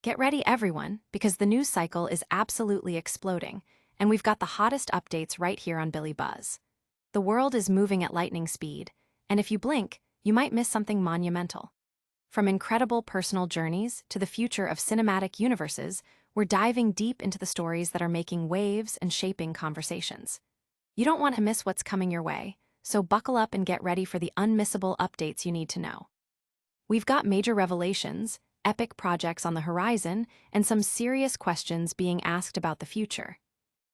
Get ready, everyone, because the news cycle is absolutely exploding, and we've got the hottest updates right here on Billy Buzz. The world is moving at lightning speed, and if you blink, you might miss something monumental. From incredible personal journeys to the future of cinematic universes, we're diving deep into the stories that are making waves and shaping conversations. You don't want to miss what's coming your way, so buckle up and get ready for the unmissable updates you need to know. We've got major revelations, epic projects on the horizon, and some serious questions being asked about the future.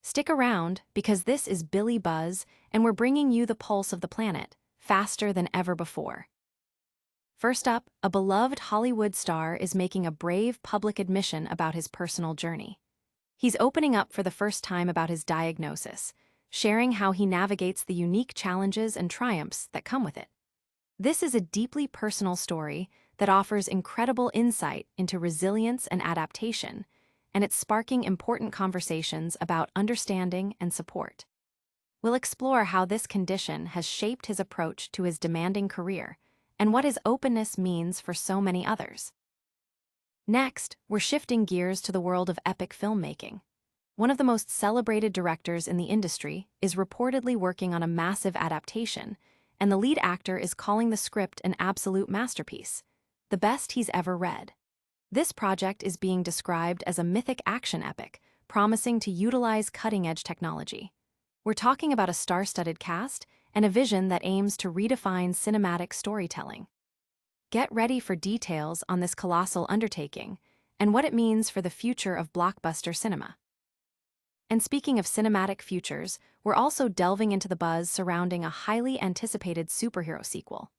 Stick around, because this is Billy Buzz, and we're bringing you the pulse of the planet, faster than ever before. First up, a beloved Hollywood star is making a brave public admission about his personal journey. He's opening up for the first time about his diagnosis, sharing how he navigates the unique challenges and triumphs that come with it. This is a deeply personal story that offers incredible insight into resilience and adaptation, and it's sparking important conversations about understanding and support. We'll explore how this condition has shaped his approach to his demanding career and what his openness means for so many others. Next, we're shifting gears to the world of epic filmmaking. One of the most celebrated directors in the industry is reportedly working on a massive adaptation, and the lead actor is calling the script an absolute masterpiece, the best he's ever read. This project is being described as a mythic action epic, promising to utilize cutting-edge technology. We're talking about a star-studded cast and a vision that aims to redefine cinematic storytelling. Get ready for details on this colossal undertaking and what it means for the future of blockbuster cinema. And speaking of cinematic futures, we're also delving into the buzz surrounding a highly anticipated superhero sequel.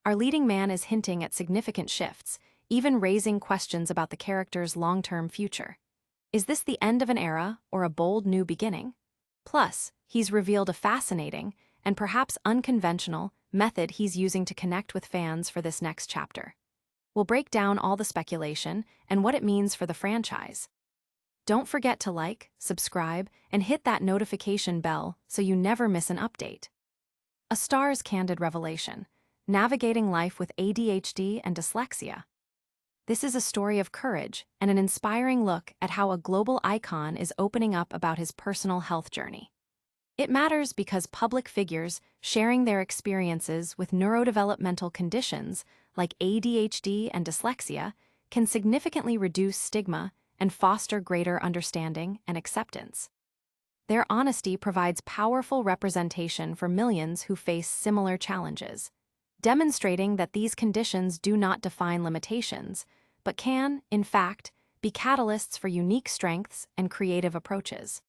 Our leading man is hinting at significant shifts, even raising questions about the character's long-term future. Is this the end of an era or a bold new beginning? Plus, he's revealed a fascinating and perhaps unconventional method he's using to connect with fans for this next chapter. We'll break down all the speculation and what it means for the franchise. Don't forget to like, subscribe, and hit that notification bell so you never miss an update. A star's candid revelation: navigating life with ADHD and dyslexia. This is a story of courage and an inspiring look at how a global icon is opening up about his personal health journey. It matters because public figures sharing their experiences with neurodevelopmental conditions like ADHD and dyslexia can significantly reduce stigma and foster greater understanding and acceptance. Their honesty provides powerful representation for millions who face similar challenges, demonstrating that these conditions do not define limitations, but can, in fact, be catalysts for unique strengths and creative approaches.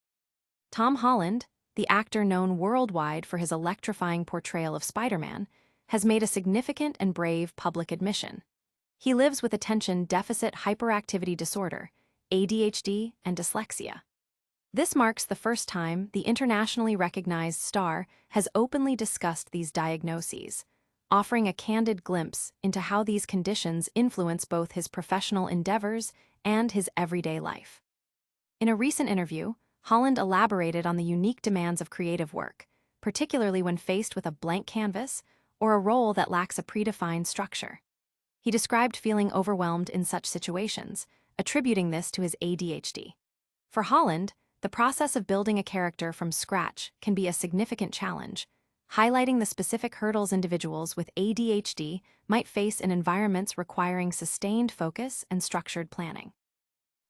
Tom Holland, the actor known worldwide for his electrifying portrayal of Spider-Man, has made a significant and brave public admission. He lives with attention deficit hyperactivity disorder, ADHD, and dyslexia. This marks the first time the internationally recognized star has openly discussed these diagnoses, offering a candid glimpse into how these conditions influence both his professional endeavors and his everyday life. In a recent interview, Holland elaborated on the unique demands of creative work, particularly when faced with a blank canvas or a role that lacks a predefined structure. He described feeling overwhelmed in such situations, attributing this to his ADHD. For Holland, the process of building a character from scratch can be a significant challenge, highlighting the specific hurdles individuals with ADHD might face in environments requiring sustained focus and structured planning.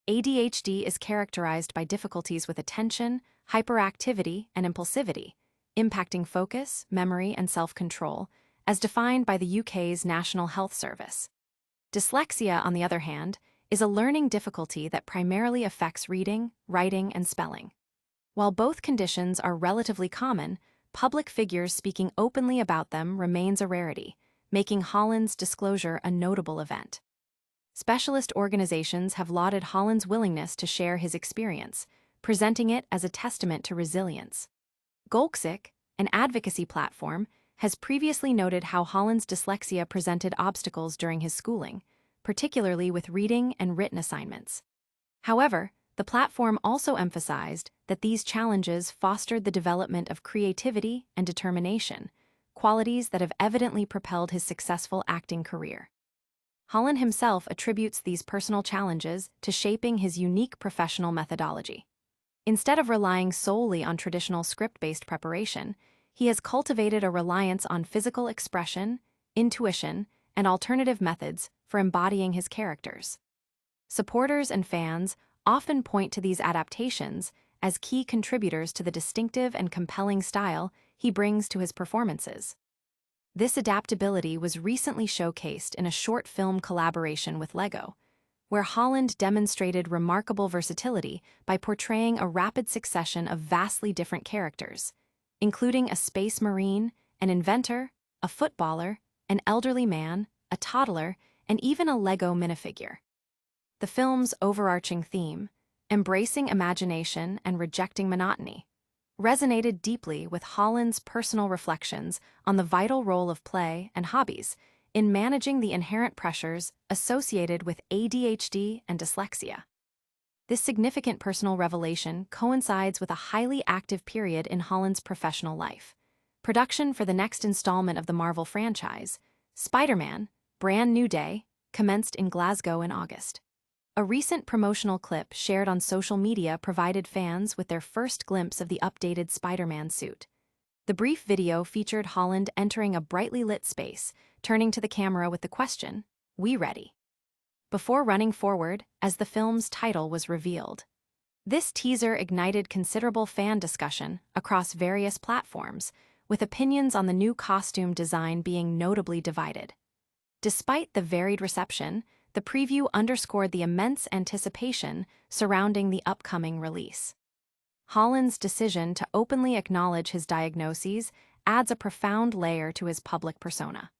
ADHD is characterized by difficulties with attention, hyperactivity, and impulsivity, impacting focus, memory, and self-control, as defined by the UK's National Health Service. Dyslexia, on the other hand, is a learning difficulty that primarily affects reading, writing, and spelling. While both conditions are relatively common, public figures speaking openly about them remains a rarity, making Holland's disclosure a notable event. Specialist organizations have lauded Holland's willingness to share his experience, presenting it as a testament to resilience. Golksick, an advocacy platform, has previously noted how Holland's dyslexia presented obstacles during his schooling, particularly with reading and written assignments. However, the platform also emphasized that these challenges fostered the development of creativity and determination, qualities that have evidently propelled his successful acting career. Holland himself attributes these personal challenges to shaping his unique professional methodology. Instead of relying solely on traditional script-based preparation, he has cultivated a reliance on physical expression, intuition, and alternative methods for embodying his characters. Supporters and fans often point to these adaptations as key contributors to the distinctive and compelling style he brings to his performances. This adaptability was recently showcased in a short film collaboration with Lego, where Holland demonstrated remarkable versatility by portraying a rapid succession of vastly different characters, including a space marine, an inventor, a footballer, an elderly man, a toddler, and even a Lego minifigure. The film's overarching theme, embracing imagination and rejecting monotony, resonated deeply with Holland's personal reflections on the vital role of play and hobbies in managing the inherent pressures associated with ADHD and dyslexia. This significant personal revelation coincides with a highly active period in Holland's professional life. Production for the next installment of the Marvel franchise, Spider-Man: Brand New Day, commenced in Glasgow in August. A recent promotional clip shared on social media provided fans with their first glimpse of the updated Spider-Man suit. The brief video featured Holland entering a brightly lit space, turning to the camera with the question, "We ready?" before running forward as the film's title was revealed. This teaser ignited considerable fan discussion across various platforms, with opinions on the new costume design being notably divided. Despite the varied reception, the preview underscored the immense anticipation surrounding the upcoming release. Holland's decision to openly acknowledge his diagnoses adds a profound layer to his public persona.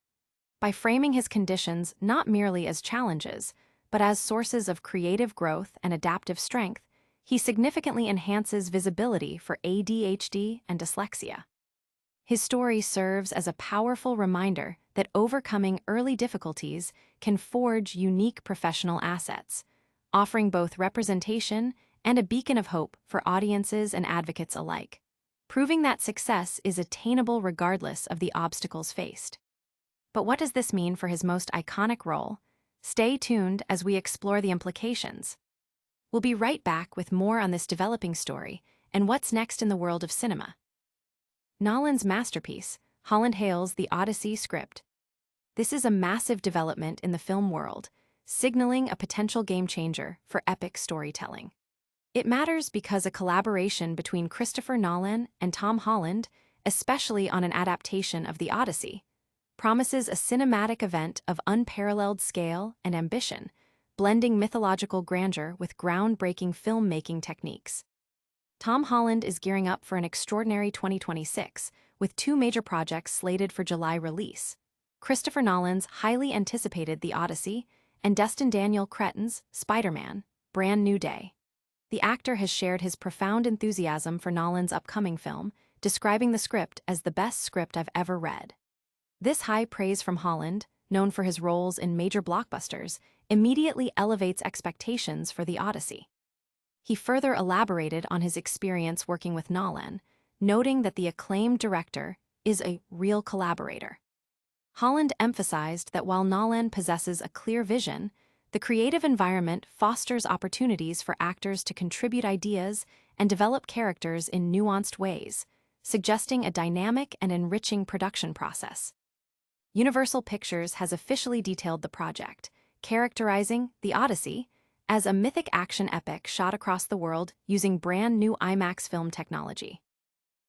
By framing his conditions not merely as challenges, but as sources of creative growth and adaptive strength, he significantly enhances visibility for ADHD and dyslexia. His story serves as a powerful reminder that overcoming early difficulties can forge unique professional assets, offering both representation and a beacon of hope for audiences and advocates alike, proving that success is attainable regardless of the obstacles faced. But what does this mean for his most iconic role? Stay tuned as we explore the implications. We'll be right back with more on this developing story and what's next in the world of cinema. Nolan's masterpiece, Holland hails The Odyssey script. This is a massive development in the film world, signaling a potential game-changer for epic storytelling. It matters because a collaboration between Christopher Nolan and Tom Holland, especially on an adaptation of The Odyssey, promises a cinematic event of unparalleled scale and ambition, blending mythological grandeur with groundbreaking filmmaking techniques. Tom Holland is gearing up for an extraordinary 2026, with two major projects slated for July release: Christopher Nolan's highly anticipated The Odyssey and Destin Daniel Cretton's Spider-Man: Brand New Day. The actor has shared his profound enthusiasm for Nolan's upcoming film, describing the script as the best script I've ever read. This high praise from Holland, known for his roles in major blockbusters, immediately elevates expectations for The Odyssey. He further elaborated on his experience working with Nolan, noting that the acclaimed director is a real collaborator. Holland emphasized that while Nolan possesses a clear vision, the creative environment fosters opportunities for actors to contribute ideas and develop characters in nuanced ways, suggesting a dynamic and enriching production process. Universal Pictures has officially detailed the project, characterizing The Odyssey as a mythic action epic shot across the world using brand new IMAX film technology.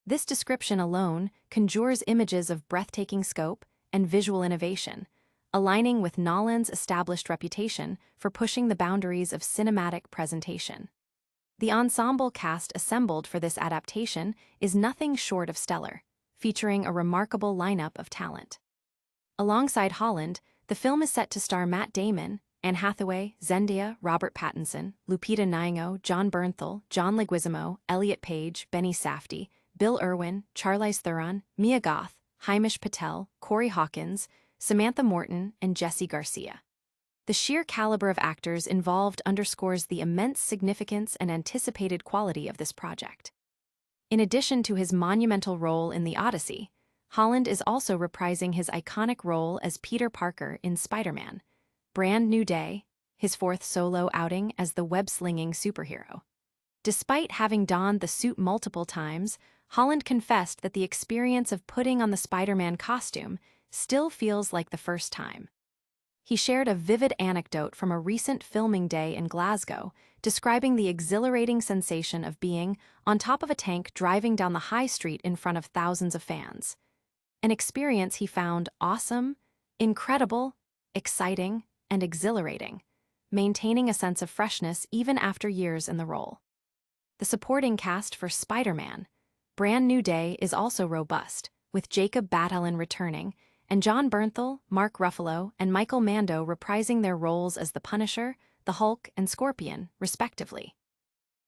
This description alone conjures images of breathtaking scope and visual innovation, aligning with Nolan's established reputation for pushing the boundaries of cinematic presentation. The ensemble cast assembled for this adaptation is nothing short of stellar, featuring a remarkable lineup of talent. Alongside Holland, the film is set to star Matt Damon, Anne Hathaway, Zendaya, Robert Pattinson, Lupita Nyong'o, Jon Bernthal, John Leguizamo, Elliot Page, Benny Safdie, Bill Irwin, Charlize Theron, Mia Goth, Himesh Patel, Corey Hawkins, Samantha Morton, and Jesse Garcia. The sheer caliber of actors involved underscores the immense significance and anticipated quality of this project. In addition to his monumental role in The Odyssey, Holland is also reprising his iconic role as Peter Parker in Spider-Man: Brand New Day, his fourth solo outing as the web-slinging superhero. Despite having donned the suit multiple times, Holland confessed that the experience of putting on the Spider-Man costume still feels like the first time. He shared a vivid anecdote from a recent filming day in Glasgow, describing the exhilarating sensation of being on top of a tank driving down the high street in front of thousands of fans. An experience he found awesome, incredible, exciting, and exhilarating, maintaining a sense of freshness even after years in the role. The supporting cast for Spider-Man, Brand New Day, is also robust, with Jacob Batalon returning, and Jon Bernthal, Mark Ruffalo, and Michael Mando reprising their roles as the Punisher, the Hulk, and Scorpion, respectively.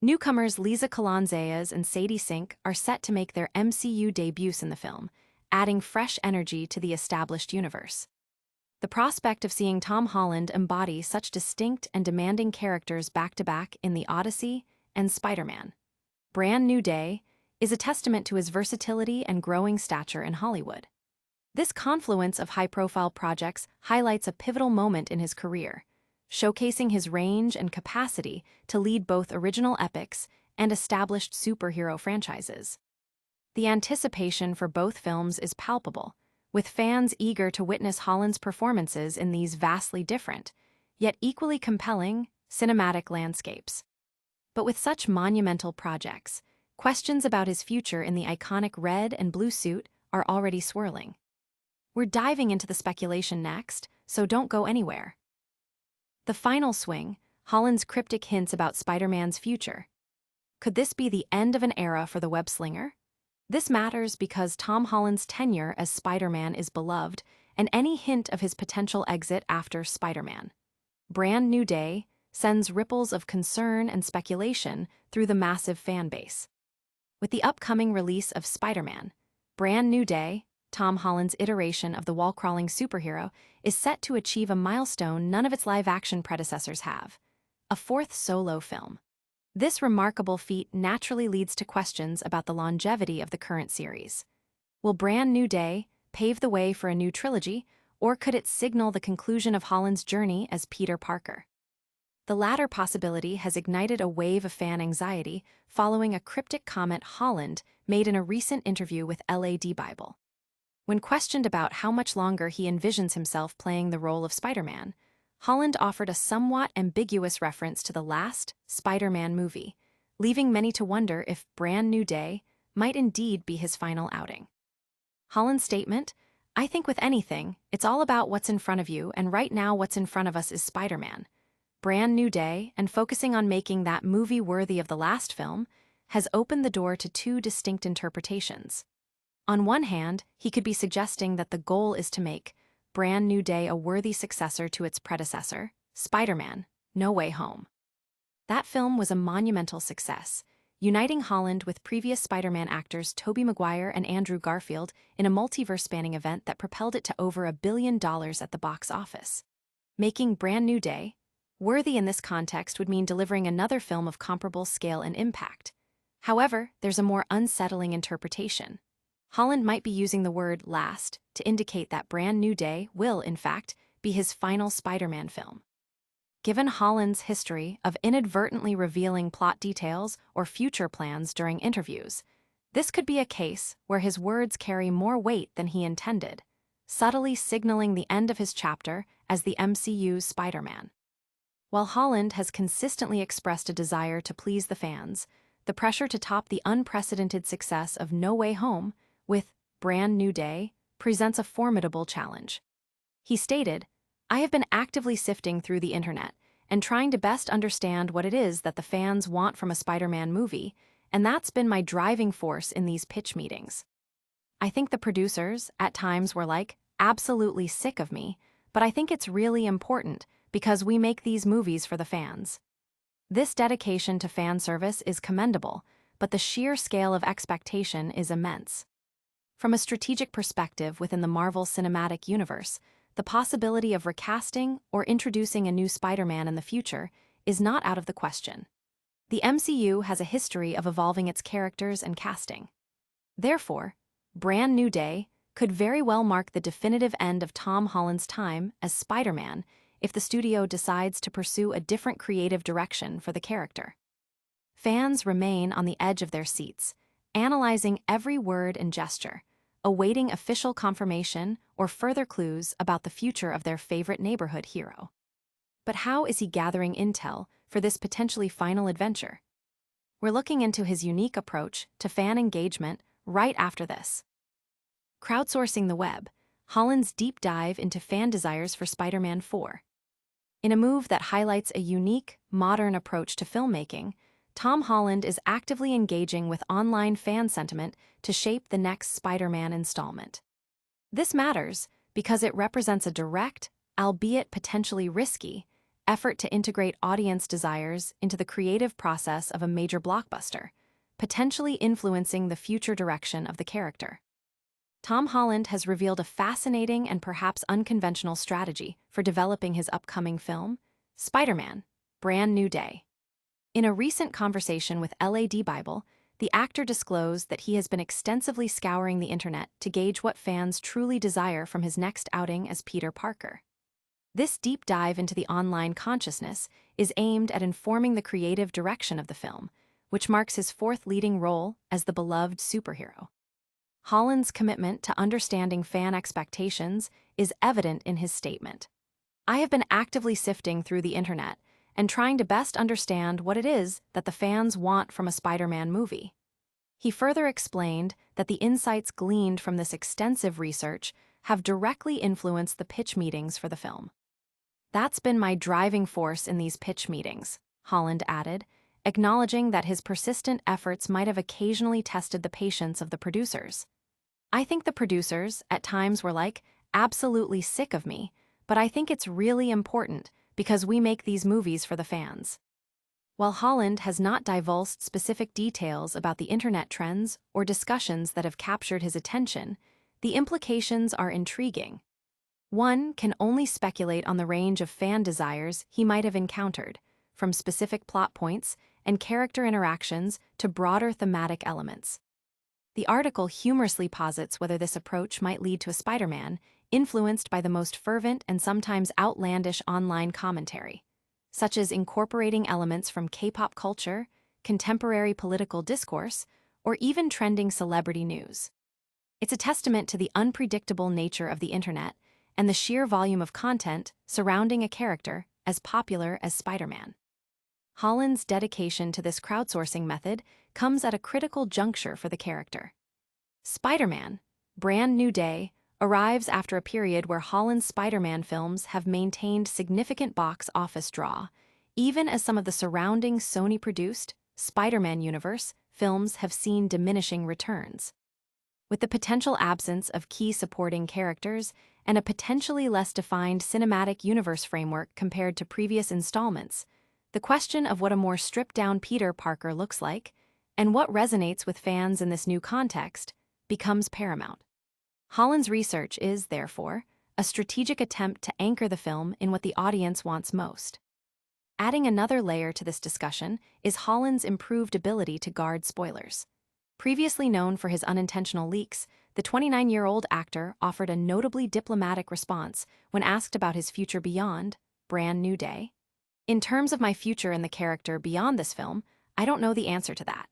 Newcomers Liza Colon-Zayas and Sadie Sink are set to make their MCU debuts in the film, adding fresh energy to the established universe. The prospect of seeing Tom Holland embody such distinct and demanding characters back-to-back in The Odyssey and Spider-Man, Brand New Day, is a testament to his versatility and growing stature in Hollywood. This confluence of high-profile projects highlights a pivotal moment in his career, showcasing his range and capacity to lead both original epics and established superhero franchises. The anticipation for both films is palpable, with fans eager to witness Holland's performances in these vastly different, yet equally compelling, cinematic landscapes. But with such monumental projects, questions about his future in the iconic red and blue suit are already swirling. We're diving into the speculation next, so don't go anywhere. The final swing, Holland's cryptic hints about Spider-Man's future. Could this be the end of an era for the web-slinger? This matters because Tom Holland's tenure as Spider-Man is beloved, and any hint of his potential exit after Spider-Man, Brand New Day, sends ripples of concern and speculation through the massive fan base. With the upcoming release of Spider-Man, Brand New Day, Tom Holland's iteration of the wall-crawling superhero is set to achieve a milestone none of its live-action predecessors have: a fourth solo film. This remarkable feat naturally leads to questions about the longevity of the current series. Will Brand New Day pave the way for a new trilogy, or could it signal the conclusion of Holland's journey as Peter Parker? The latter possibility has ignited a wave of fan anxiety following a cryptic comment Holland made in a recent interview with LAD Bible. When questioned about how much longer he envisions himself playing the role of Spider-Man, Holland offered a somewhat ambiguous reference to the last Spider-Man movie, leaving many to wonder if Brand New Day might indeed be his final outing. Holland's statement, "I think with anything, it's all about what's in front of you, and right now what's in front of us is Spider-Man. Brand New Day, and focusing on making that movie worthy of the last film, has opened the door to two distinct interpretations. On one hand, he could be suggesting that the goal is to make Brand New Day a worthy successor to its predecessor, Spider-Man: No Way Home. That film was a monumental success, uniting Holland with previous Spider-Man actors Tobey Maguire and Andrew Garfield in a multiverse-spanning event that propelled it to over $1 billion at the box office. Making Brand New Day worthy in this context would mean delivering another film of comparable scale and impact. However, there's a more unsettling interpretation. Holland might be using the word last to indicate that Brand New Day will, in fact, be his final Spider-Man film. Given Holland's history of inadvertently revealing plot details or future plans during interviews, this could be a case where his words carry more weight than he intended, subtly signaling the end of his chapter as the MCU's Spider-Man. While Holland has consistently expressed a desire to please the fans, the pressure to top the unprecedented success of No Way Home with Brand New Day presents a formidable challenge. He stated, "I have been actively sifting through the internet and trying to best understand what it is that the fans want from a Spider-Man movie, and that's been my driving force in these pitch meetings. I think the producers, at times, were like, absolutely sick of me, but I think it's really important because we make these movies for the fans." This dedication to fan service is commendable, but the sheer scale of expectation is immense. From a strategic perspective within the Marvel Cinematic Universe, the possibility of recasting or introducing a new Spider-Man in the future is not out of the question. The MCU has a history of evolving its characters and casting. Therefore, Brand New Day could very well mark the definitive end of Tom Holland's time as Spider-Man if the studio decides to pursue a different creative direction for the character. Fans remain on the edge of their seats, analyzing every word and gesture, awaiting official confirmation or further clues about the future of their favorite neighborhood hero. But how is he gathering intel for this potentially final adventure? We're looking into his unique approach to fan engagement right after this. Crowdsourcing the web, Holland's deep dive into fan desires for Spider-Man 4. In a move that highlights a unique, modern approach to filmmaking, Tom Holland is actively engaging with online fan sentiment to shape the next Spider-Man installment. This matters because it represents a direct, albeit potentially risky, effort to integrate audience desires into the creative process of a major blockbuster, potentially influencing the future direction of the character. Tom Holland has revealed a fascinating and perhaps unconventional strategy for developing his upcoming film, Spider-Man: Brand New Day. In a recent conversation with LAD Bible, the actor disclosed that he has been extensively scouring the internet to gauge what fans truly desire from his next outing as Peter Parker. This deep dive into the online consciousness is aimed at informing the creative direction of the film, which marks his fourth leading role as the beloved superhero. Holland's commitment to understanding fan expectations is evident in his statement. "I have been actively sifting through the internet and trying to best understand what it is that the fans want from a Spider-Man movie." He further explained that the insights gleaned from this extensive research have directly influenced the pitch meetings for the film. "That's been my driving force in these pitch meetings," Holland added, acknowledging that his persistent efforts might have occasionally tested the patience of the producers. "I think the producers, at times, were absolutely sick of me, but I think it's really important because we make these movies for the fans." While Holland has not divulged specific details about the internet trends or discussions that have captured his attention, the implications are intriguing. One can only speculate on the range of fan desires he might have encountered, from specific plot points and character interactions to broader thematic elements. The article humorously posits whether this approach might lead to a Spider-Man influenced by the most fervent and sometimes outlandish online commentary, such as incorporating elements from K-pop culture, contemporary political discourse, or even trending celebrity news. It's a testament to the unpredictable nature of the internet and the sheer volume of content surrounding a character as popular as Spider-Man. Holland's dedication to this crowdsourcing method comes at a critical juncture for the character. Spider-Man: Brand New Day arrives after a period where Holland's Spider-Man films have maintained significant box office draw, even as some of the surrounding Sony-produced Spider-Man universe films have seen diminishing returns. With the potential absence of key supporting characters and a potentially less defined cinematic universe framework compared to previous installments, the question of what a more stripped-down Peter Parker looks like and what resonates with fans in this new context becomes paramount. Holland's research is, therefore, a strategic attempt to anchor the film in what the audience wants most. Adding another layer to this discussion is Holland's improved ability to guard spoilers. Previously known for his unintentional leaks, the 29-year-old actor offered a notably diplomatic response when asked about his future beyond Brand New Day. "In terms of my future in the character beyond this film, I don't know the answer to that."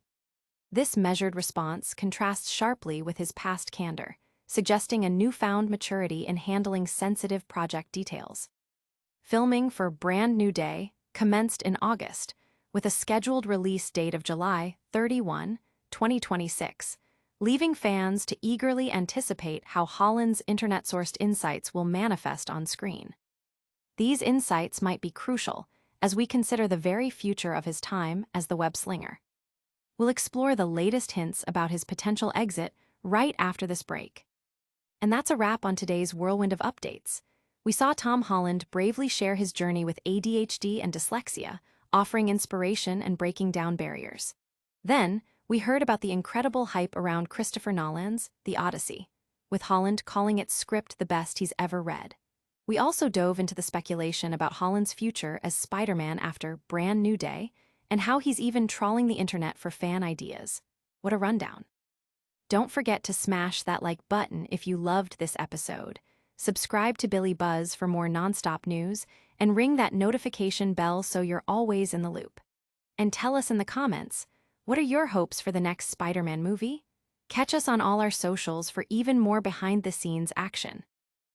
This measured response contrasts sharply with his past candor, suggesting a newfound maturity in handling sensitive project details. Filming for Brand New Day commenced in August, with a scheduled release date of July 31, 2026, leaving fans to eagerly anticipate how Holland's internet-sourced insights will manifest on screen. These insights might be crucial as we consider the very future of his time as the web-slinger. We'll explore the latest hints about his potential exit right after this break. And that's a wrap on today's whirlwind of updates. We saw Tom Holland bravely share his journey with ADHD and dyslexia, offering inspiration and breaking down barriers. Then, we heard about the incredible hype around Christopher Nolan's The Odyssey, with Holland calling its script the best he's ever read. We also dove into the speculation about Holland's future as Spider-Man after Brand New Day, and how he's even trawling the internet for fan ideas. What a rundown. Don't forget to smash that like button if you loved this episode. Subscribe to Billy Buzz for more nonstop news, and ring that notification bell so you're always in the loop. And tell us in the comments, what are your hopes for the next Spider-Man movie? Catch us on all our socials for even more behind-the-scenes action.